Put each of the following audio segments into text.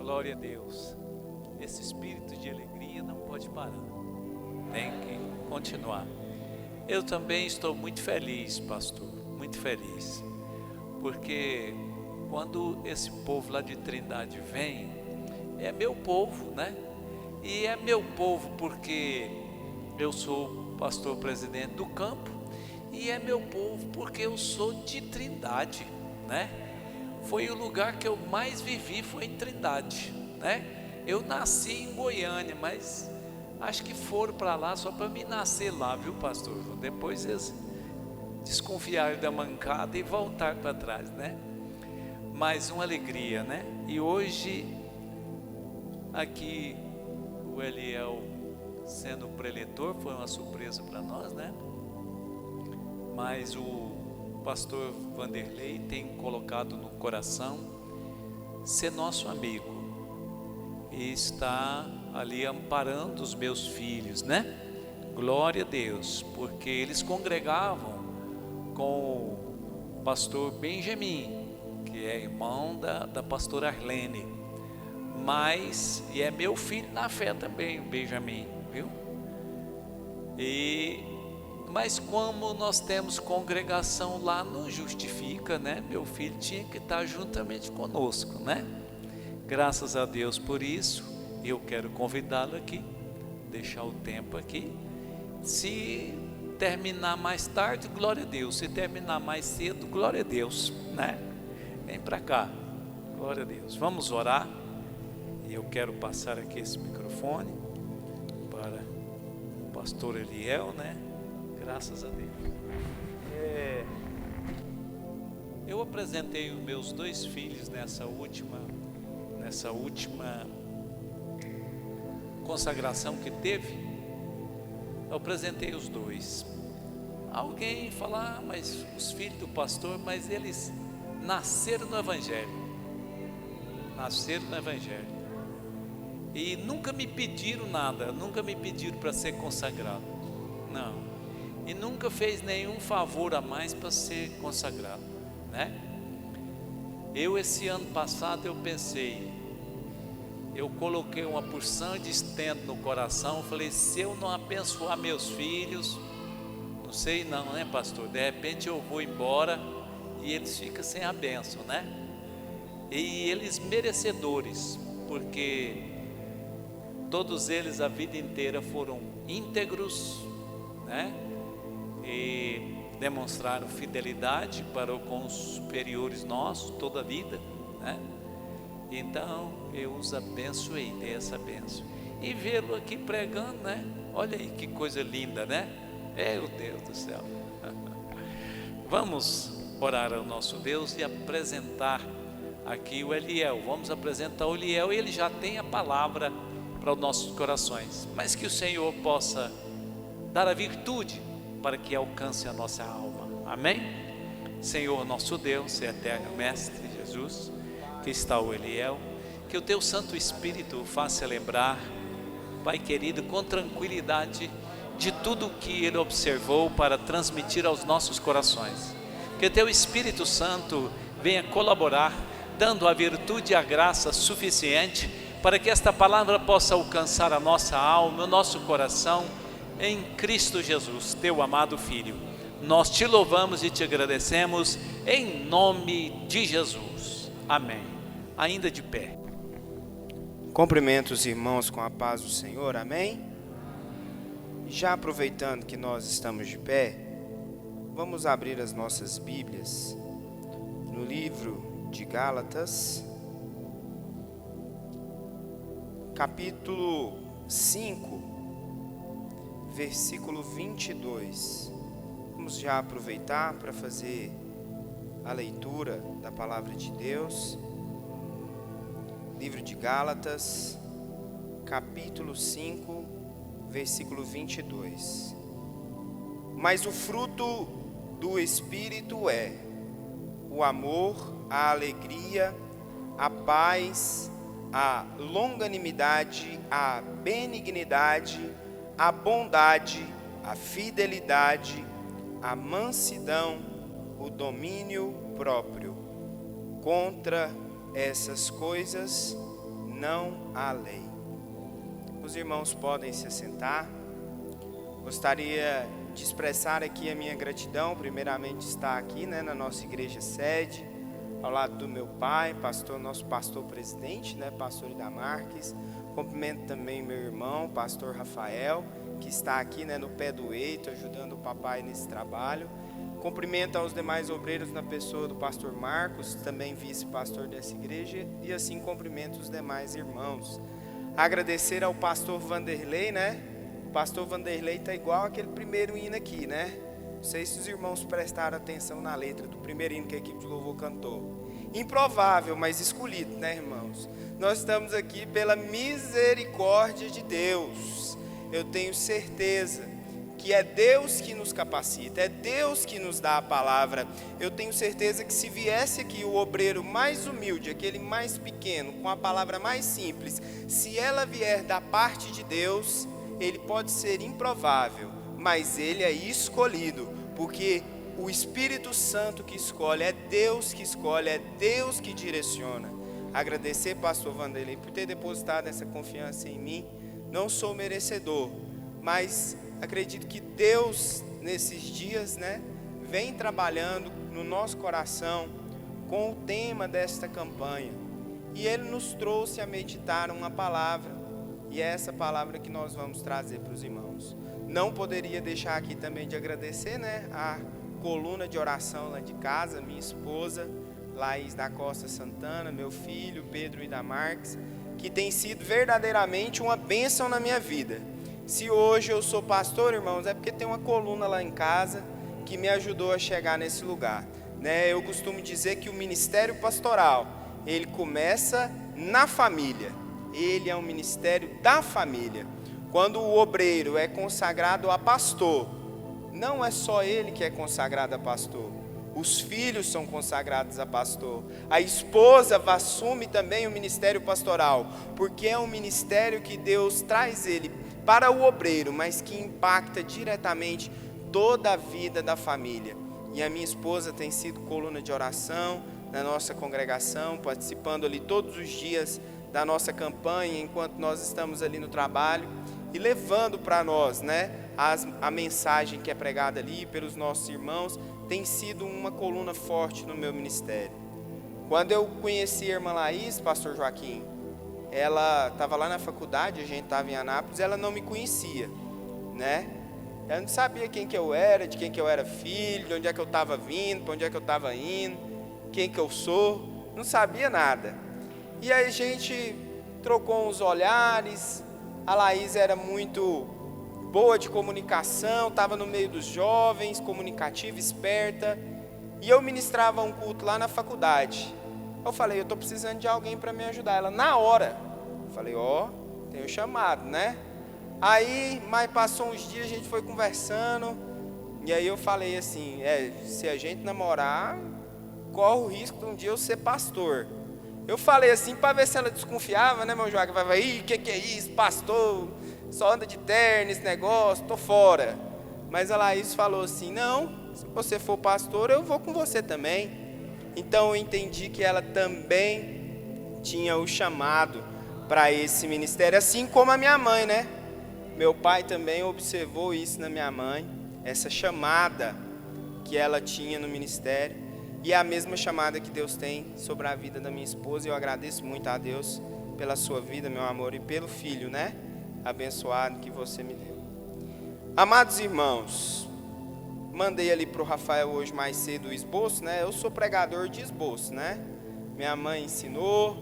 Glória a Deus. Esse espírito de alegria não pode parar, tem que continuar. Eu também estou muito feliz, pastor, muito feliz, porque quando esse povo lá de Trindade vem, é meu povo, né? E é meu povo porque eu sou pastor presidente do campo, e é meu povo porque eu sou de Trindade, né? Foi o lugar que eu mais vivi, foi em Trindade, né? Eu nasci em Goiânia, mas acho que foram para lá só para me nascer lá, viu, pastor? Depois eles desconfiaram da mancada e voltaram para trás, né? Mais uma alegria, né? E hoje aqui o Eliel sendo preletor foi uma surpresa para nós, né? Mas o pastor Vanderlei tem colocado no coração ser nosso amigo e está ali amparando os meus filhos, né? Glória a Deus, porque eles congregavam com o pastor Benjamin, que é irmão da pastora Arlene, e é meu filho na fé também, o Benjamin, viu? Mas como nós temos congregação lá, não justifica, né? Meu filho tinha que estar juntamente conosco, né? Graças a Deus por isso. Eu quero convidá-lo aqui, deixar o tempo aqui. Se terminar mais tarde, glória a Deus. Se terminar mais cedo, glória a Deus, né? Vem para cá, glória a Deus. Vamos orar. E eu quero passar aqui esse microfone para o pastor Eliel, né? Graças a Deus. Eu apresentei os meus dois filhos nessa última consagração que teve. Eu apresentei os dois. Alguém fala, mas os filhos do pastor, mas eles nasceram no Evangelho. Nasceram no Evangelho. E nunca me pediram nada, nunca me pediram para ser consagrado. Não. E nunca fez nenhum favor a mais para ser consagrado, né? Esse ano passado eu pensei, eu coloquei uma porção de estento no coração, falei, se eu não abençoar meus filhos, não sei não, né, pastor? De repente eu vou embora e eles ficam sem a bênção, né? E eles merecedores, porque todos eles a vida inteira foram íntegros, né? E demonstraram fidelidade para com os superiores nossos toda a vida, né? Então eu os abençoei, dei essa bênção, e vê-lo aqui pregando, né? Olha aí que coisa linda, né? Meu Deus do céu. Vamos orar ao nosso Deus e apresentar aqui o Eliel. Vamos apresentar o Eliel, e ele já tem a palavra para os nossos corações, mas que o Senhor possa dar a virtude para que alcance a nossa alma. Amém? Senhor nosso Deus, eterno Mestre Jesus, que está o Eliel, que o teu Santo Espírito faça lembrar, Pai querido, com tranquilidade, de tudo o que ele observou para transmitir aos nossos corações. Que teu Espírito Santo venha colaborar, dando a virtude e a graça suficiente para que esta palavra possa alcançar a nossa alma, o nosso coração, em Cristo Jesus, teu amado Filho. Nós te louvamos e te agradecemos em nome de Jesus. Amém. Ainda de pé. Cumprimento os irmãos com a paz do Senhor, amém? Já aproveitando que nós estamos de pé, vamos abrir as nossas Bíblias no livro de Gálatas, capítulo 5, versículo 22. Vamos já aproveitar para fazer a leitura da palavra de Deus. Livro de Gálatas, capítulo 5, versículo 22. Mas o fruto do Espírito é o amor, a alegria, a paz, a longanimidade, a benignidade, a bondade, a fidelidade, a mansidão, o domínio próprio. Contra essas coisas não há lei. Os irmãos podem se assentar. Gostaria de expressar aqui a minha gratidão, primeiramente estar aqui, na nossa igreja sede, ao lado do meu pai, nosso pastor presidente, pastor Ida Marques. Cumprimento também meu irmão, pastor Rafael, que está aqui, no pé do eito, ajudando o papai nesse trabalho. Cumprimento aos demais obreiros na pessoa do pastor Marcos, também vice-pastor dessa igreja, e assim cumprimento os demais irmãos. Agradecer ao pastor Vanderlei, O pastor Vanderlei está igual aquele primeiro hino aqui, Não sei se os irmãos prestaram atenção na letra do primeiro hino que a equipe de louvor cantou. Improvável, mas escolhido, irmãos? Nós estamos aqui pela misericórdia de Deus. Eu tenho certeza que é Deus que nos capacita, é Deus que nos dá a palavra. Eu tenho certeza que se viesse aqui o obreiro mais humilde, aquele mais pequeno, com a palavra mais simples, se ela vier da parte de Deus, ele pode ser improvável, mas ele é escolhido, porque o Espírito Santo que escolhe, é Deus que escolhe, é Deus que direciona. Agradecer, pastor Vanderlei, por ter depositado essa confiança em mim. Não sou merecedor, mas acredito que Deus, nesses dias, vem trabalhando no nosso coração com o tema desta campanha. E Ele nos trouxe a meditar uma palavra, e é essa palavra que nós vamos trazer para os irmãos. Não poderia deixar aqui também de agradecer, a coluna de oração lá de casa, minha esposa, Laís da Costa Santana, meu filho, Pedro Ida Marques, que tem sido verdadeiramente uma bênção na minha vida. Se hoje eu sou pastor, irmãos, é porque tem uma coluna lá em casa que me ajudou a chegar nesse lugar. Eu costumo dizer que o ministério pastoral, ele começa na família. Ele é um ministério da família. Quando o obreiro é consagrado a pastor, não é só ele que é consagrado a pastor. Os filhos são consagrados a pastor. A esposa assume também o ministério pastoral, porque é um ministério que Deus traz ele para o obreiro, mas que impacta diretamente toda a vida da família. E a minha esposa tem sido coluna de oração na nossa congregação, participando ali todos os dias da nossa campanha, enquanto nós estamos ali no trabalho, e levando para nós, a mensagem que é pregada ali pelos nossos irmãos. Tem sido uma coluna forte no meu ministério. Quando eu conheci a irmã Laís, pastor Joaquim, ela estava lá na faculdade, a gente estava em Anápolis, ela não me conhecia, Ela não sabia quem que eu era, de quem que eu era filho, de onde é que eu estava vindo, para onde é que eu estava indo, quem que eu sou, não sabia nada. E aí a gente trocou uns olhares. A Laís era muito boa de comunicação, estava no meio dos jovens, comunicativa, esperta, e eu ministrava um culto lá na faculdade. Eu falei, eu estou precisando de alguém para me ajudar. Ela, na hora, eu falei, tenho chamado, Aí, mas passou uns dias, a gente foi conversando, e aí eu falei assim, se a gente namorar, corre o risco de um dia eu ser pastor. Eu falei assim, para ver se ela desconfiava, meu Joaquim, vai, o que é isso, pastor, só anda de terno esse negócio, tô fora. Mas a Laís falou assim, não, se você for pastor, eu vou com você também. Então eu entendi que ela também tinha o chamado para esse ministério, assim como a minha mãe, Meu pai também observou isso na minha mãe, essa chamada que ela tinha no ministério, e é a mesma chamada que Deus tem sobre a vida da minha esposa. Eu agradeço muito a Deus pela sua vida, meu amor, e pelo filho, abençoado que você me deu. Amados irmãos, mandei ali para o Rafael hoje mais cedo o esboço, Eu sou pregador de esboço, Minha mãe ensinou,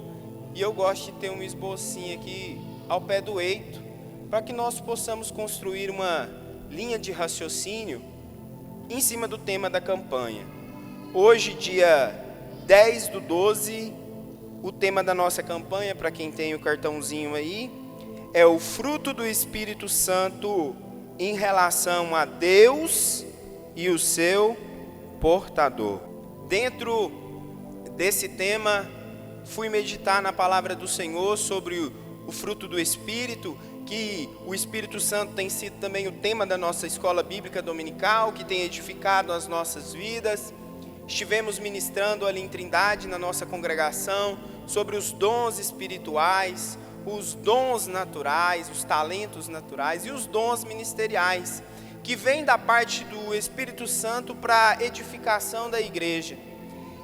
e eu gosto de ter um esbocinho aqui ao pé do eito, para que nós possamos construir uma linha de raciocínio em cima do tema da campanha. Hoje, dia 10/12, o tema da nossa campanha, para quem tem o cartãozinho aí, é o fruto do Espírito Santo em relação a Deus e o seu portador. Dentro desse tema, fui meditar na palavra do Senhor sobre o fruto do Espírito, que o Espírito Santo tem sido também o tema da nossa escola bíblica dominical, que tem edificado as nossas vidas. estivemos ministrando ali em Trindade, na nossa congregação, sobre os dons espirituais, os dons naturais, os talentos naturais e os dons ministeriais, que vêm da parte do Espírito Santo para a edificação da igreja.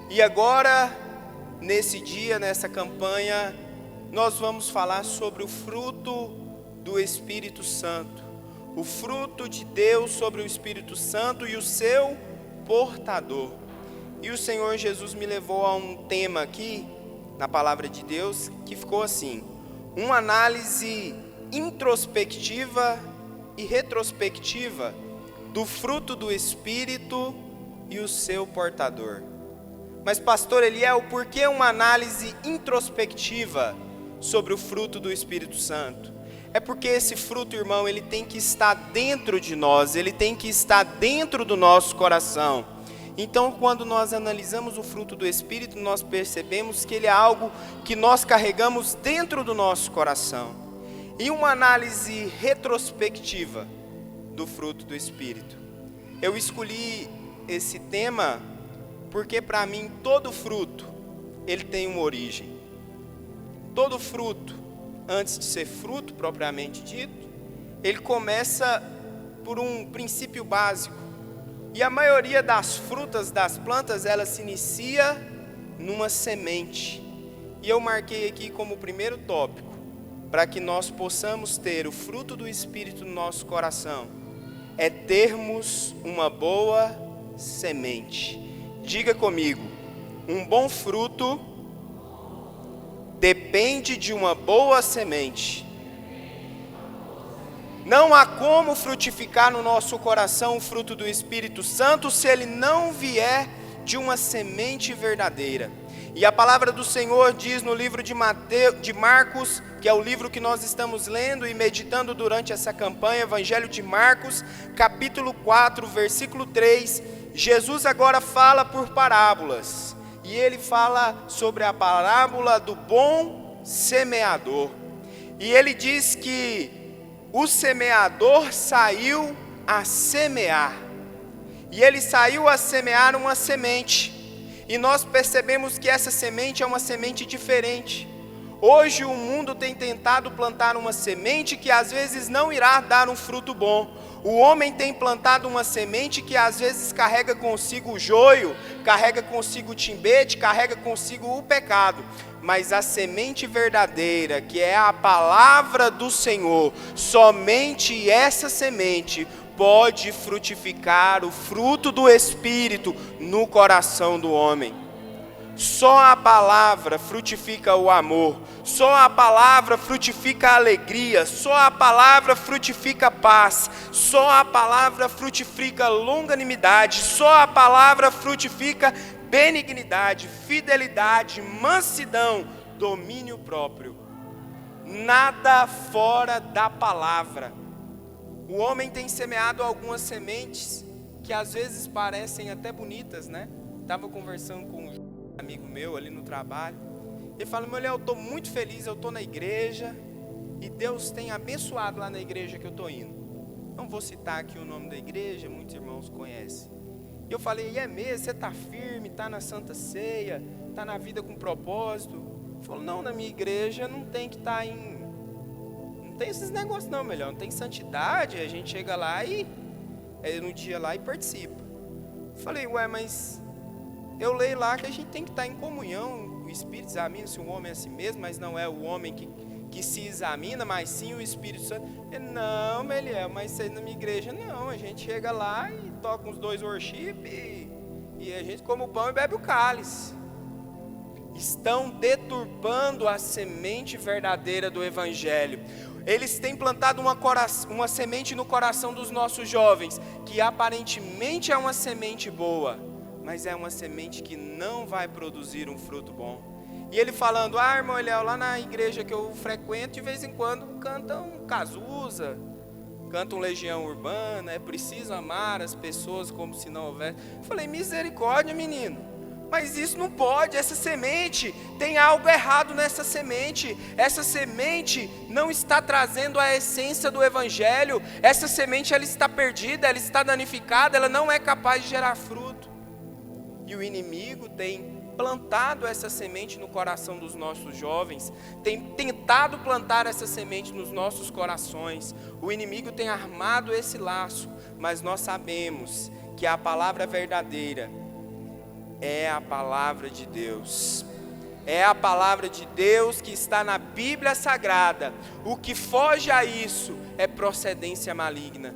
E agora, nesse dia, nessa campanha, nós vamos falar sobre o fruto do Espírito Santo, o fruto de Deus sobre o Espírito Santo e o seu portador. E o Senhor Jesus me levou a um tema aqui, na palavra de Deus, que ficou assim: uma análise introspectiva e retrospectiva do fruto do Espírito e o seu portador. Mas pastor Eliel, por que uma análise introspectiva sobre o fruto do Espírito Santo? É porque esse fruto, irmão, ele tem que estar dentro de nós, ele tem que estar dentro do nosso coração. Então, quando nós analisamos o fruto do Espírito, nós percebemos que ele é algo que nós carregamos dentro do nosso coração. E uma análise retrospectiva do fruto do Espírito. Eu escolhi esse tema porque, para mim, todo fruto, ele tem uma origem. Todo fruto, antes de ser fruto propriamente dito, ele começa por um princípio básico. E a maioria das frutas, das plantas, ela se inicia numa semente. E eu marquei aqui como primeiro tópico, para que nós possamos ter o fruto do Espírito no nosso coração, é termos uma boa semente. Diga comigo, um bom fruto depende de uma boa semente. Não há como frutificar no nosso coração o fruto do Espírito Santo se ele não vier de uma semente verdadeira. E a palavra do Senhor diz no livro de Marcos, que é o livro que nós estamos lendo e meditando durante essa campanha, Evangelho de Marcos, capítulo 4, versículo 3, Jesus agora fala por parábolas. E ele fala sobre a parábola do bom semeador. E ele diz que o semeador saiu a semear. E ele saiu a semear uma semente. E nós percebemos que essa semente é uma semente diferente. Hoje o mundo tem tentado plantar uma semente que às vezes não irá dar um fruto bom. O homem tem plantado uma semente que às vezes carrega consigo o joio, carrega consigo o timbete, carrega consigo o pecado. Mas a semente verdadeira, que é a palavra do Senhor, somente essa semente pode frutificar o fruto do Espírito no coração do homem. Só a palavra frutifica o amor, só a palavra frutifica a alegria, só a palavra frutifica a paz, só a palavra frutifica longanimidade, só a palavra frutifica benignidade, fidelidade, mansidão, domínio próprio. Nada fora da palavra. O homem tem semeado algumas sementes que às vezes parecem até bonitas, né? Estava conversando com um amigo meu ali no trabalho. Ele falou: meu Léo, eu estou muito feliz, eu estou na igreja e Deus tem abençoado lá na igreja que eu estou indo. Não vou citar aqui o nome da igreja, muitos irmãos conhecem. E eu falei: e é mesmo? Você está firme, está na Santa Ceia, está na vida com propósito? Ele falou: não, na minha igreja não tem que estar em... Não tem esses negócios não, melhor. Não tem santidade, a gente chega lá e... no dia lá e participa. Eu falei: ué, mas... eu leio lá que a gente tem que estar em comunhão. O Espírito examina se o homem é assim mesmo, mas não é o homem que se examina, mas sim o Espírito Santo. Ele: não, Meliel, mas isso aí na minha igreja não. A gente chega lá e toca uns 2 worship e a gente come o pão e bebe o cálice. Estão deturpando a semente verdadeira do Evangelho. Eles têm plantado uma semente no coração dos nossos jovens, que aparentemente é uma semente boa, mas é uma semente que não vai produzir um fruto bom. E ele falando: ah, irmão Eliel, lá na igreja que eu frequento, de vez em quando cantam Cazuza, cantam Legião Urbana, é preciso amar as pessoas como se não houvesse. Eu falei: misericórdia, menino, mas isso não pode, essa semente, tem algo errado nessa semente. Essa semente não está trazendo a essência do Evangelho. Essa semente, ela está perdida, ela está danificada, ela não é capaz de gerar fruto. E o inimigo tem plantado essa semente no coração dos nossos jovens, tem tentado plantar essa semente nos nossos corações. O inimigo tem armado esse laço, mas nós sabemos que a palavra verdadeira é a palavra de Deus. É a palavra de Deus que está na Bíblia Sagrada. O que foge a isso é procedência maligna.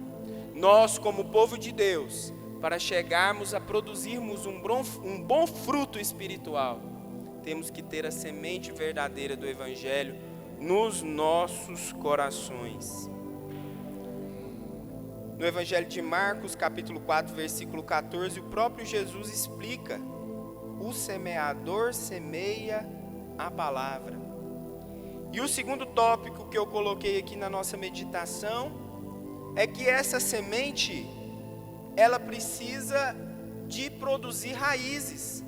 Nós, como povo de Deus, para chegarmos a produzirmos um bom fruto espiritual, temos que ter a semente verdadeira do Evangelho nos nossos corações. No Evangelho de Marcos, capítulo 4, versículo 14, o próprio Jesus explica: o semeador semeia a palavra. E o segundo tópico que eu coloquei aqui na nossa meditação é que essa semente, ela precisa de produzir raízes.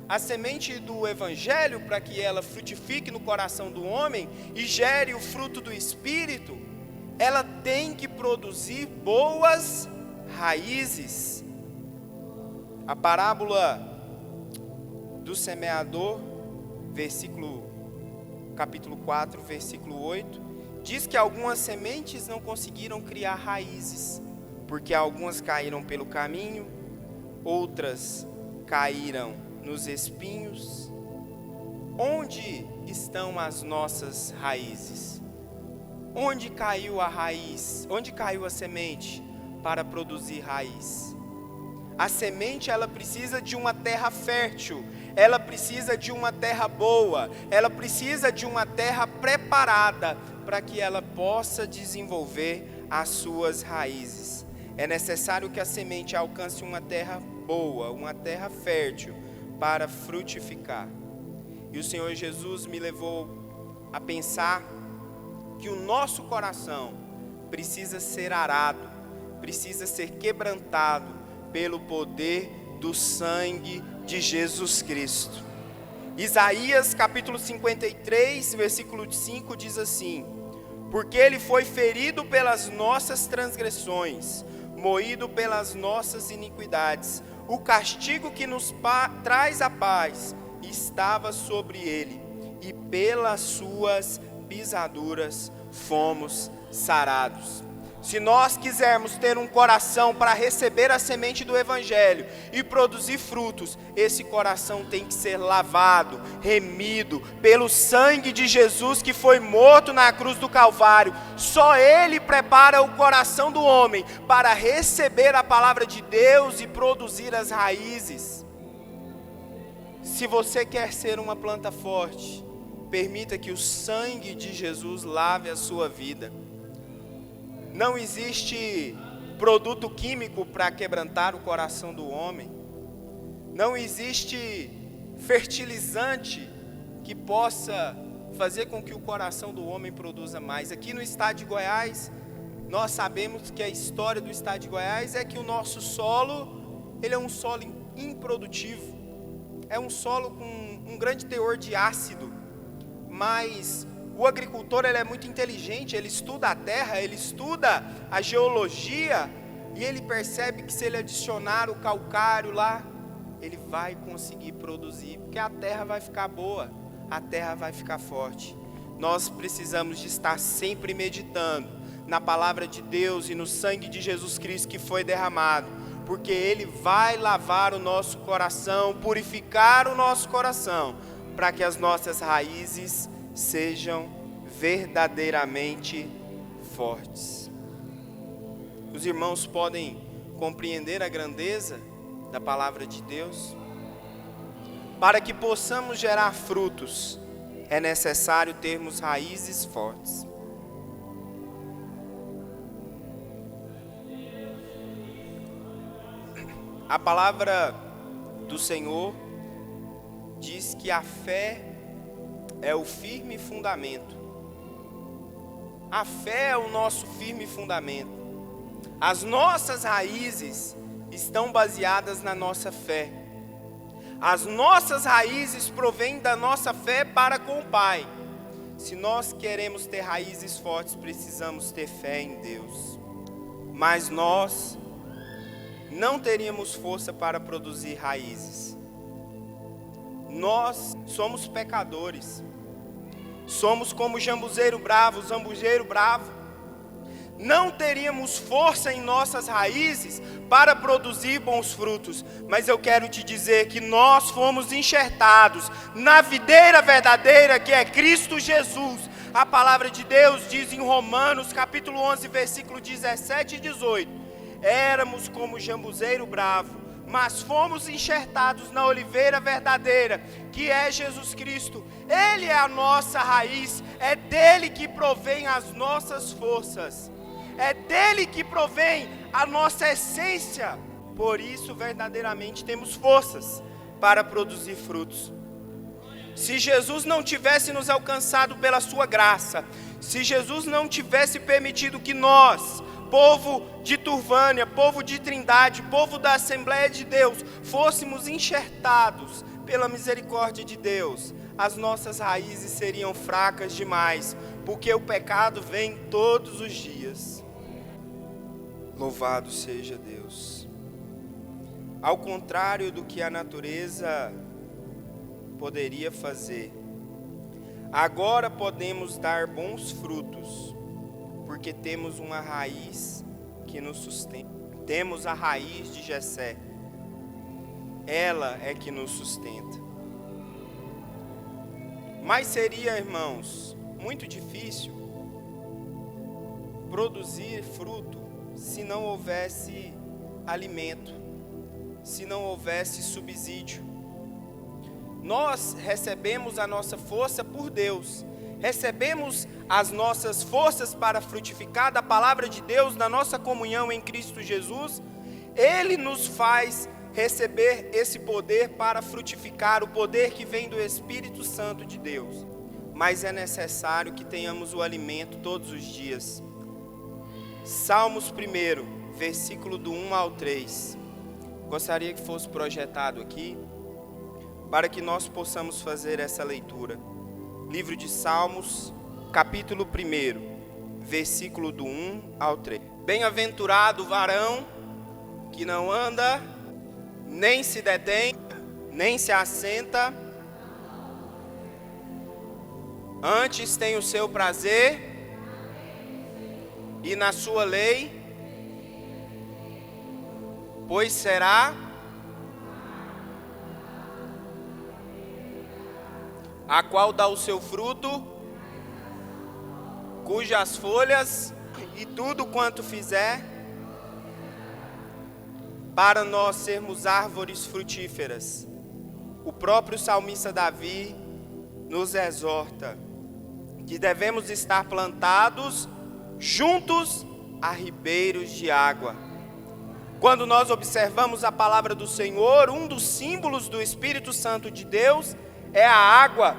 A semente do Evangelho, para que ela frutifique no coração do homem e gere o fruto do Espírito, ela tem que produzir boas raízes. A parábola do semeador, capítulo 4, versículo 8, diz que algumas sementes não conseguiram criar raízes, porque algumas caíram pelo caminho, outras caíram nos espinhos. Onde estão as nossas raízes? Onde caiu a raiz? Onde caiu a semente para produzir raiz? A semente, ela precisa de uma terra fértil, ela precisa de uma terra boa, ela precisa de uma terra preparada para que ela possa desenvolver as suas raízes. É necessário que a semente alcance uma terra boa, uma terra fértil, para frutificar. E o Senhor Jesus me levou a pensar que o nosso coração precisa ser arado, precisa ser quebrantado pelo poder do sangue de Jesus Cristo. Isaías capítulo 53, versículo 5 diz assim: porque ele foi ferido pelas nossas transgressões, moído pelas nossas iniquidades, o castigo que nos traz a paz estava sobre ele, e pelas suas pisaduras fomos sarados. Se nós quisermos ter um coração para receber a semente do Evangelho e produzir frutos, esse coração tem que ser lavado, remido pelo sangue de Jesus que foi morto na cruz do Calvário. Só Ele prepara o coração do homem para receber a palavra de Deus e produzir as raízes. Se você quer ser uma planta forte, permita que o sangue de Jesus lave a sua vida. Não existe produto químico para quebrantar o coração do homem. Não existe fertilizante que possa fazer com que o coração do homem produza mais. Aqui no estado de Goiás, nós sabemos que a história do estado de Goiás é que o nosso solo, ele é um solo improdutivo. É um solo com um grande teor de ácido, mas o agricultor, ele é muito inteligente, ele estuda a terra, ele estuda a geologia, e ele percebe que se ele adicionar o calcário lá, ele vai conseguir produzir, porque a terra vai ficar boa, a terra vai ficar forte. Nós precisamos de estar sempre meditando na palavra de Deus e no sangue de Jesus Cristo que foi derramado, porque Ele vai lavar o nosso coração, purificar o nosso coração, para que as nossas raízes sejam verdadeiramente fortes. Os irmãos podem compreender a grandeza da palavra de Deus? Para que possamos gerar frutos, é necessário termos raízes fortes. A palavra do Senhor diz que a fé é o firme fundamento. A fé é o nosso firme fundamento. As nossas raízes estão baseadas na nossa fé. As nossas raízes provêm da nossa fé para com o Pai. Se nós queremos ter raízes fortes, precisamos ter fé em Deus. Mas nós não teríamos força para produzir raízes Nós somos pecadores. Somos como o jambuzeiro bravo, Não teríamos força em nossas raízes para produzir bons frutos. Mas eu quero te dizer que nós fomos enxertados na videira verdadeira, que é Cristo Jesus. A palavra de Deus diz em Romanos capítulo 11, versículo 17 e 18. Éramos como jambuzeiro bravo, mas fomos enxertados na oliveira verdadeira, que é Jesus Cristo. Ele é a nossa raiz, é dele que provém as nossas forças, é dele que provém a nossa essência. Por isso, verdadeiramente, temos forças para produzir frutos. Se Jesus não tivesse nos alcançado pela sua graça, se Jesus não tivesse permitido que nós, povo de Turvânia, povo de Trindade, povo da Assembleia de Deus, fôssemos enxertados pela misericórdia de Deus, as nossas raízes seriam fracas demais, porque o pecado vem todos os dias. Louvado seja Deus. Ao contrário do que a natureza poderia fazer, agora podemos dar bons frutos, porque temos uma raiz que nos sustenta. Temos a raiz de Jessé. Ela é que nos sustenta. Mas seria, irmãos, muito difícil produzir fruto se não houvesse alimento, se não houvesse subsídio. Nós recebemos a nossa força por Deus, recebemos as nossas forças para frutificar da palavra de Deus, na nossa comunhão em Cristo Jesus. Ele nos faz receber esse poder para frutificar, o poder que vem do Espírito Santo de Deus. Mas é necessário que tenhamos o alimento todos os dias. Salmos 1, versículo do 1 ao 3. Gostaria que fosse projetado aqui, para que nós possamos fazer essa leitura. Livro de Salmos, capítulo 1, versículo do 1 ao 3. Bem-aventurado o varão que não anda, nem se detém, nem se assenta, antes tem o seu prazer, e na sua lei, pois será a qual dá o seu fruto, cujas folhas e tudo quanto fizer, para nós sermos árvores frutíferas. O próprio salmista Davi nos exorta que devemos estar plantados juntos a ribeiros de água. Quando nós observamos a palavra do Senhor, um dos símbolos do Espírito Santo de Deus é a água.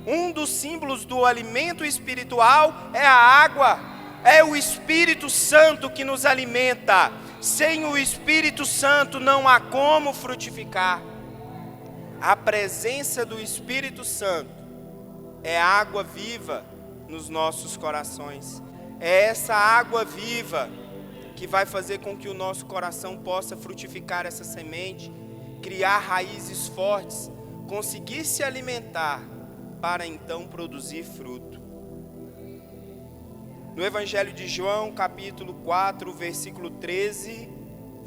Um dos símbolos do alimento espiritual é a água. É o Espírito Santo que nos alimenta. Sem o Espírito Santo não há como frutificar. A presença do Espírito Santo é água viva nos nossos corações. É essa água viva que vai fazer com que o nosso coração possa frutificar essa semente, criar raízes fortes, conseguir se alimentar para então produzir fruto. No Evangelho de João, capítulo 4, versículo 13,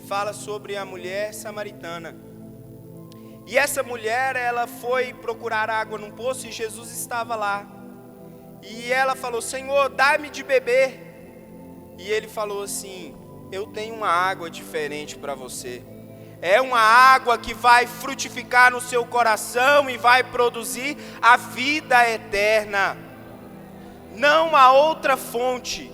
fala sobre a mulher samaritana. E essa mulher, ela foi procurar água num poço e Jesus estava lá. E ela falou: Senhor, dá-me de beber. E ele falou assim: eu tenho uma água diferente para você. É uma água que vai frutificar no seu coração e vai produzir a vida eterna. Não há outra fonte.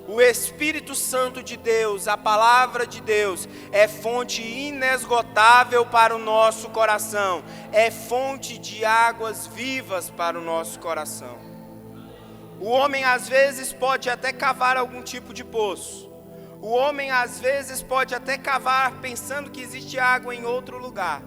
O Espírito Santo de Deus, a palavra de Deus, é fonte inesgotável para o nosso coração. É fonte de águas vivas para o nosso coração. O homem às vezes pode até cavar algum tipo de poço. O homem às vezes pode até cavar pensando que existe água em outro lugar.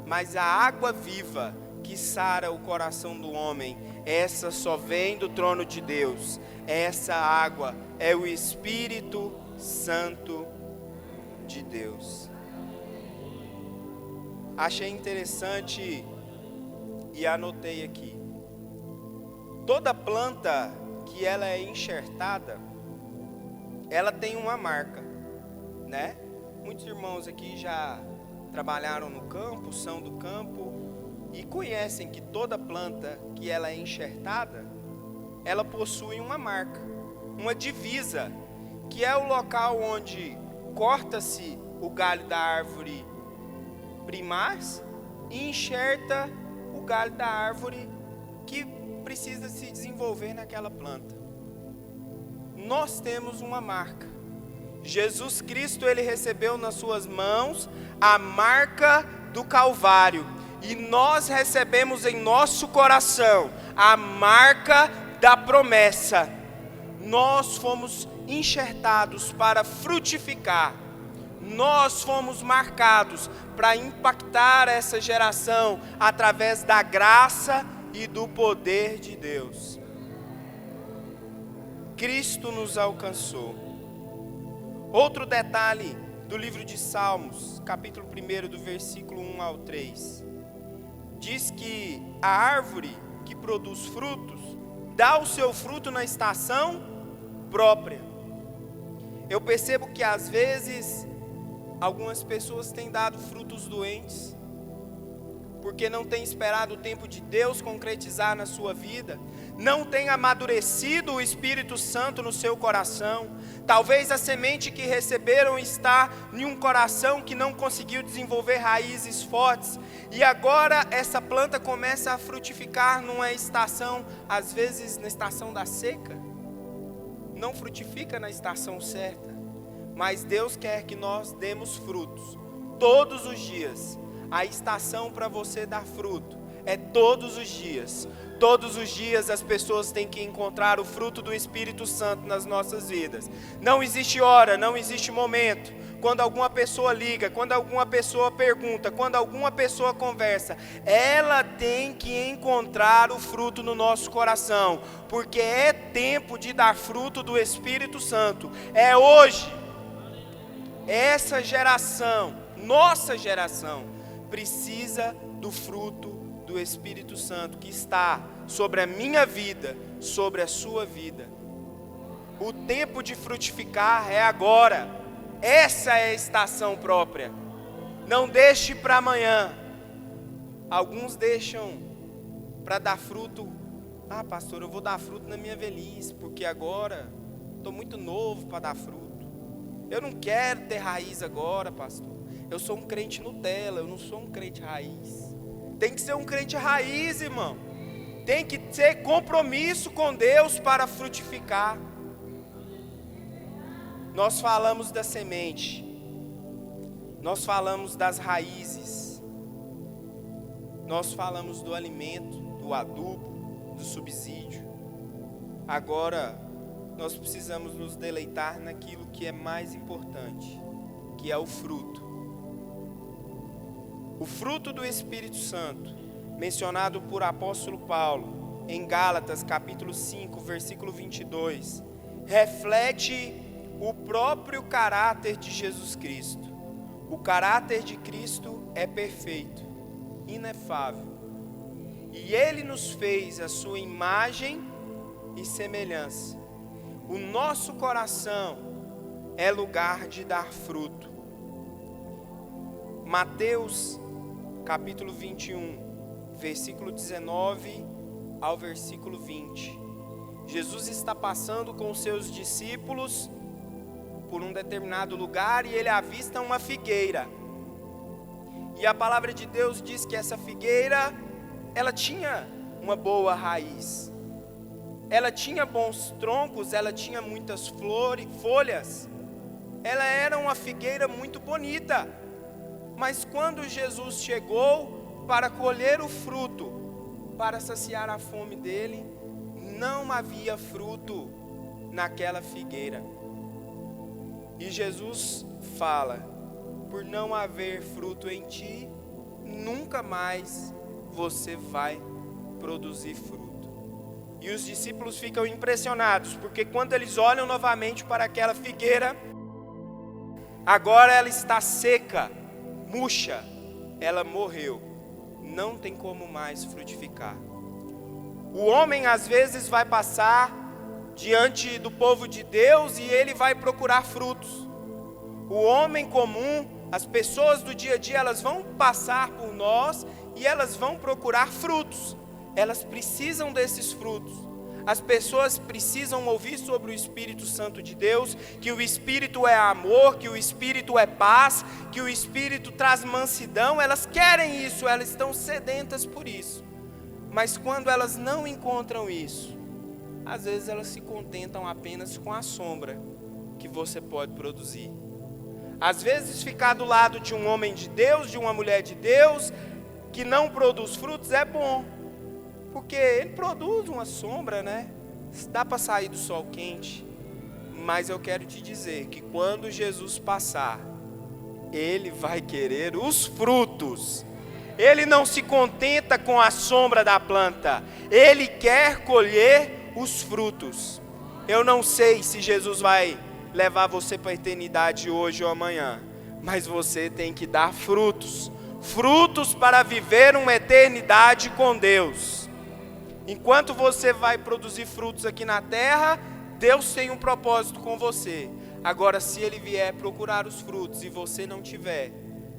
Mas a água viva que sara o coração do homem, essa só vem do trono de Deus. Essa água é o Espírito Santo de Deus. Achei interessante e anotei aqui. Toda planta que ela é enxertada, ela tem uma marca, né? Muitos irmãos aqui já trabalharam no campo, são do campo e conhecem que toda planta que ela é enxertada, ela possui uma marca, uma divisa, que é o local onde corta-se o galho da árvore primaz e enxerta o galho da árvore que precisa se desenvolver naquela planta. Nós temos uma marca. Jesus Cristo, ele recebeu nas suas mãos a marca do Calvário, e nós recebemos em nosso coração a marca da promessa. Nós fomos enxertados para frutificar. Nós fomos marcados para impactar essa geração através da graça e do poder de Deus. Cristo nos alcançou. Outro detalhe do livro de Salmos, capítulo 1, do versículo 1 ao 3. Diz que a árvore que produz frutos, dá o seu fruto na estação própria. Eu percebo que às vezes algumas pessoas têm dado frutos doentes, porque não têm esperado o tempo de Deus concretizar na sua vida, não têm amadurecido o Espírito Santo no seu coração. Talvez a semente que receberam está em um coração que não conseguiu desenvolver raízes fortes, e agora essa planta começa a frutificar numa estação, às vezes na estação da seca, não frutifica na estação certa. Mas Deus quer que nós demos frutos todos os dias. A estação para você dar fruto é todos os dias. Todos os dias as pessoas têm que encontrar o fruto do Espírito Santo nas nossas vidas. Não existe hora, não existe momento. Quando alguma pessoa liga, quando alguma pessoa pergunta, quando alguma pessoa conversa, ela tem que encontrar o fruto no nosso coração, porque é tempo de dar fruto do Espírito Santo. É hoje. Essa geração, nossa geração, precisa do fruto do Espírito Santo que está sobre a minha vida, sobre a sua vida. O tempo de frutificar é agora. Essa é a estação própria. Não deixe para amanhã. Alguns deixam para dar fruto. Ah, pastor, eu vou dar fruto na minha velhice, porque agora estou muito novo para dar fruto. Eu não quero ter raiz agora, pastor. Eu sou um crente Nutella, eu não sou um crente raiz. Tem que ser um crente raiz, irmão. Tem que ter compromisso com Deus para frutificar. Nós falamos da semente. Nós falamos das raízes. Nós falamos do alimento, do adubo, do subsídio. Agora, nós precisamos nos deleitar naquilo que é mais importante, que é o fruto. O fruto do Espírito Santo, mencionado por apóstolo Paulo, em Gálatas capítulo 5, versículo 22, reflete o próprio caráter de Jesus Cristo. O caráter de Cristo é perfeito, inefável. E Ele nos fez a sua imagem e semelhança. O nosso coração é lugar de dar fruto. Mateus capítulo 21, versículo 19 ao versículo 20. Jesus está passando com os seus discípulos por um determinado lugar e ele avista uma figueira. E a palavra de Deus diz que essa figueira, ela tinha uma boa raiz. Ela tinha bons troncos, ela tinha muitas folhas. Ela era uma figueira muito bonita. Mas quando Jesus chegou para colher o fruto, para saciar a fome dele, não havia fruto naquela figueira. E Jesus fala: por não haver fruto em ti, nunca mais você vai produzir fruto. E os discípulos ficam impressionados, porque quando eles olham novamente para aquela figueira, agora ela está seca, murcha, ela morreu, não tem como mais frutificar. O homem às vezes vai passar diante do povo de Deus e ele vai procurar frutos. O homem comum, as pessoas do dia a dia, elas vão passar por nós e elas vão procurar frutos. Elas precisam desses frutos. As pessoas precisam ouvir sobre o Espírito Santo de Deus, que o Espírito é amor, que o Espírito é paz, que o Espírito traz mansidão. Elas querem isso, elas estão sedentas por isso. Mas quando elas não encontram isso, às vezes elas se contentam apenas com a sombra que você pode produzir. Às vezes ficar do lado de um homem de Deus, de uma mulher de Deus, que não produz frutos, é bom. Porque ele produz uma sombra, né? Dá para sair do sol quente. Mas eu quero te dizer que quando Jesus passar, ele vai querer os frutos. Ele não se contenta com a sombra da planta. Ele quer colher os frutos. Eu não sei se Jesus vai levar você para a eternidade hoje ou amanhã. Mas você tem que dar frutos. Frutos para viver uma eternidade com Deus. Enquanto você vai produzir frutos aqui na terra, Deus tem um propósito com você. Agora, se Ele vier procurar os frutos e você não tiver,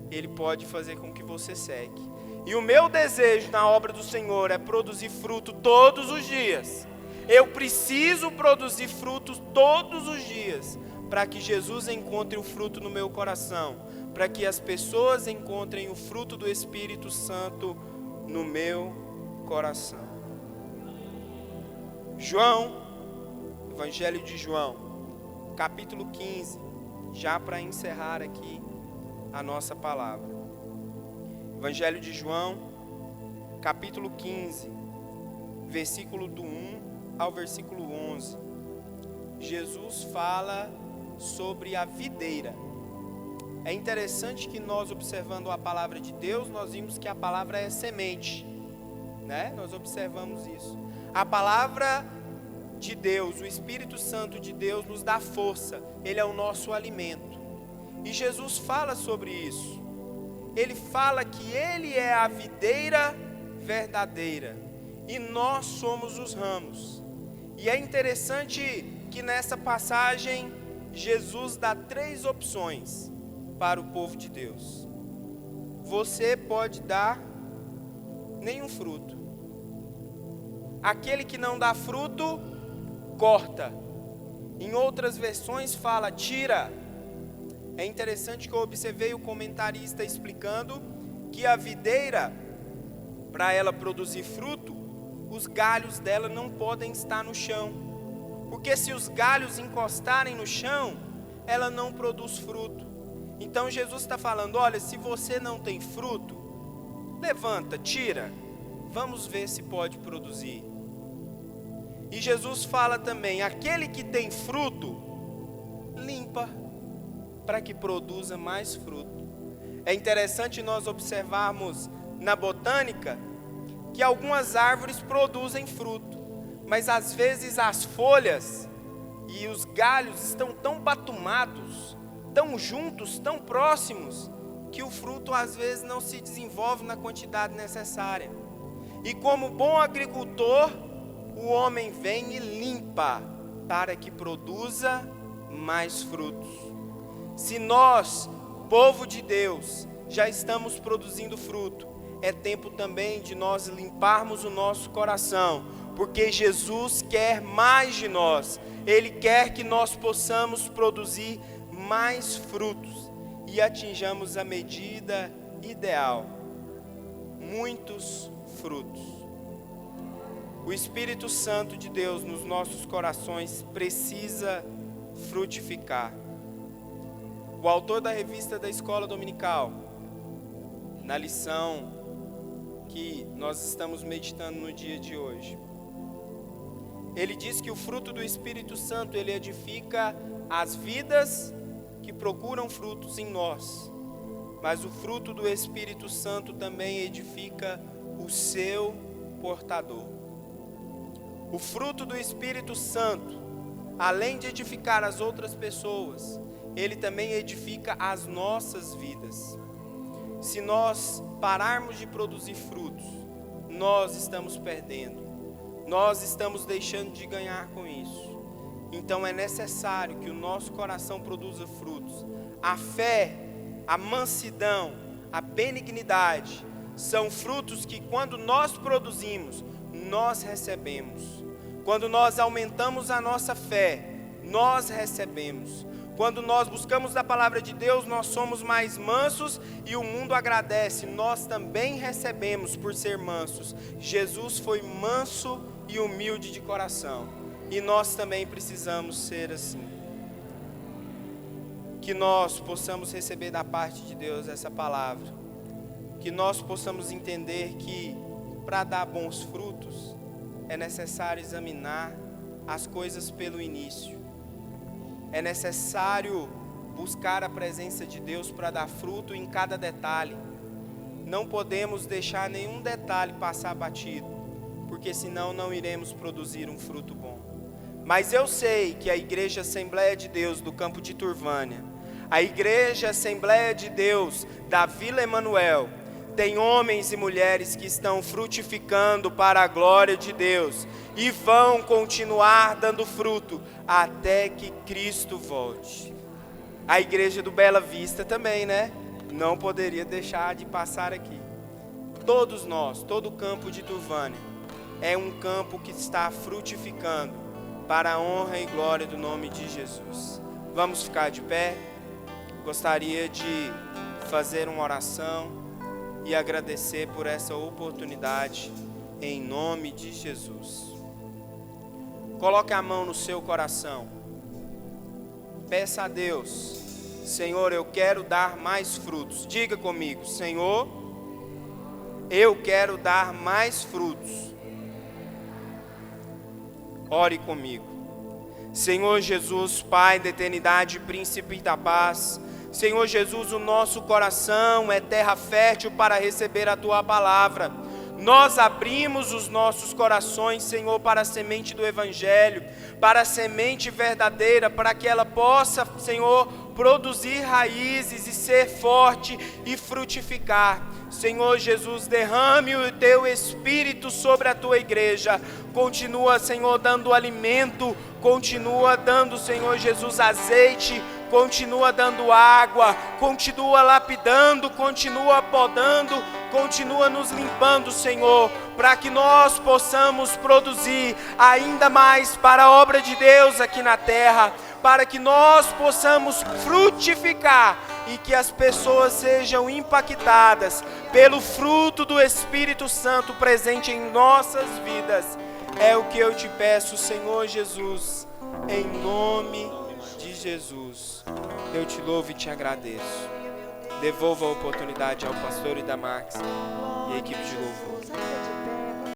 Ele pode fazer com que você seque. E o meu desejo na obra do Senhor é produzir fruto todos os dias. Eu preciso produzir frutos todos os dias, para que Jesus encontre o fruto no meu coração, para que as pessoas encontrem o fruto do Espírito Santo no meu coração. João, Evangelho de João, capítulo 15, já para encerrar aqui a nossa palavra. Evangelho de João, capítulo 15, versículo do 1 ao versículo 11. Jesus fala sobre a videira. É interessante que nós, observando a palavra de Deus, nós vimos que a palavra é semente, né? Nós observamos isso. A palavra de Deus, o Espírito Santo de Deus nos dá força. Ele é o nosso alimento. E Jesus fala sobre isso. Ele fala que Ele é a videira verdadeira e nós somos os ramos. E é interessante que nessa passagem Jesus dá 3 opções para o povo de Deus. Você pode dar nenhum fruto. Aquele que não dá fruto, corta. Em outras versões fala, tira. É interessante que eu observei o comentarista explicando que a videira, para ela produzir fruto, os galhos dela não podem estar no chão. Porque se os galhos encostarem no chão, ela não produz fruto. Então Jesus está falando, olha, se você não tem fruto, levanta, tira. Vamos ver se pode produzir. E Jesus fala também, aquele que tem fruto, limpa, para que produza mais fruto. É interessante nós observarmos na botânica, que algumas árvores produzem fruto, mas às vezes as folhas e os galhos estão tão batumados, tão juntos, tão próximos, que o fruto às vezes não se desenvolve na quantidade necessária. E como bom agricultor, o homem vem e limpa para que produza mais frutos. Se nós, povo de Deus, já estamos produzindo fruto, é tempo também de nós limparmos o nosso coração, porque Jesus quer mais de nós. Ele quer que nós possamos produzir mais frutos e atinjamos a medida ideal, muitos frutos. O Espírito Santo de Deus nos nossos corações precisa frutificar. O autor da revista da Escola Dominical, na lição que nós estamos meditando no dia de hoje, ele diz que o fruto do Espírito Santo, ele edifica as vidas que procuram frutos em nós, mas o fruto do Espírito Santo também edifica o seu portador. O fruto do Espírito Santo, além de edificar as outras pessoas, ele também edifica as nossas vidas. Se nós pararmos de produzir frutos, nós estamos perdendo. Nós estamos deixando de ganhar com isso. Então é necessário que o nosso coração produza frutos. A fé, a mansidão, a benignidade são frutos que, quando nós produzimos, nós recebemos. Quando nós aumentamos a nossa fé, nós recebemos. Quando nós buscamos da palavra de Deus, nós somos mais mansos e o mundo agradece. Nós também recebemos por ser mansos. Jesus foi manso e humilde de coração. E nós também precisamos ser assim. Que nós possamos receber da parte de Deus essa palavra. Que nós possamos entender que para dar bons frutos é necessário examinar as coisas pelo início. É necessário buscar a presença de Deus para dar fruto em cada detalhe. Não podemos deixar nenhum detalhe passar batido, porque senão não iremos produzir um fruto bom. Mas eu sei que a Igreja Assembleia de Deus do Campo de Turvânia, a Igreja Assembleia de Deus da Vila Emanuel, tem homens e mulheres que estão frutificando para a glória de Deus e vão continuar dando fruto até que Cristo volte. A igreja do Bela Vista também, né? Não poderia deixar de passar aqui. Todos nós, todo o campo de Turvânia é um campo que está frutificando para a honra e glória do nome de Jesus. Vamos ficar de pé. Gostaria de fazer uma oração e agradecer por essa oportunidade, em nome de Jesus. Coloque a mão no seu coração. Peça a Deus: Senhor, eu quero dar mais frutos. Diga comigo: Senhor, eu quero dar mais frutos. Ore comigo. Senhor Jesus, Pai da eternidade, Príncipe da paz, Senhor Jesus, o nosso coração é terra fértil para receber a Tua palavra. Nós abrimos os nossos corações, Senhor, para a semente do Evangelho, para a semente verdadeira, para que ela possa, Senhor, produzir raízes e ser forte e frutificar. Senhor Jesus, derrame o Teu Espírito sobre a Tua igreja. Continua, Senhor, dando alimento, continua dando, Senhor Jesus, azeite, continua dando água, continua lapidando, continua podando, continua nos limpando, Senhor, para que nós possamos produzir ainda mais para a obra de Deus aqui na terra, para que nós possamos frutificar e que as pessoas sejam impactadas pelo fruto do Espírito Santo presente em nossas vidas. É o que eu te peço, Senhor Jesus, em nome de Jesus. Eu te louvo e te agradeço. Devolva a oportunidade ao pastor Idamarques e a equipe de louvor.